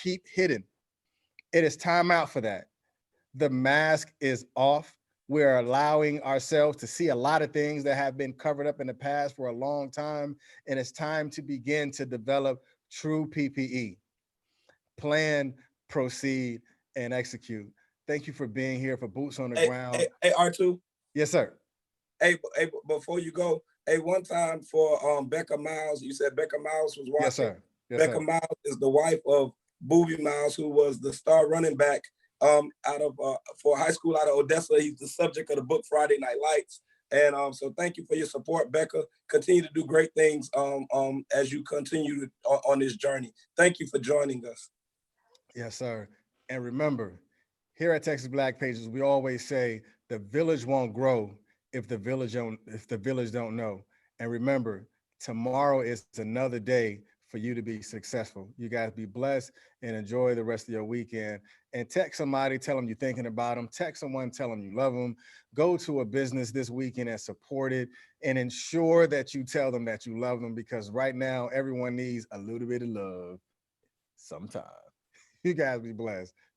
keep hidden. It is time out for that. The mask is off. We're allowing ourselves to see a lot of things that have been covered up in the past for a long time, and it's time to begin to develop true PPE. Plan, proceed, and execute. Thank you for being here for Boots on the Ground. Hey, R2. Yes, sir. Hey, before you go, hey, one time for Becca Miles, you said Becca Miles was watching. Yes, sir. Yes, Becca sir. Miles is the wife of Boobie Miles, who was the star running back out of for high school out of Odessa. He's the subject of the book Friday Night Lights. And so thank you for your support, Becca. Continue to do great things as you continue on this journey. Thank you for joining us. Yes, sir. And remember, here at Texas Black Pages, we always say the village won't grow if the village don't know. And remember, tomorrow is another day for you to be successful. You guys be blessed and enjoy the rest of your weekend. And text somebody, tell them you're thinking about them. Text someone, tell them you love them. Go to a business this weekend and support it, and ensure that you tell them that you love them, because right now everyone needs a little bit of love sometime. You guys be blessed.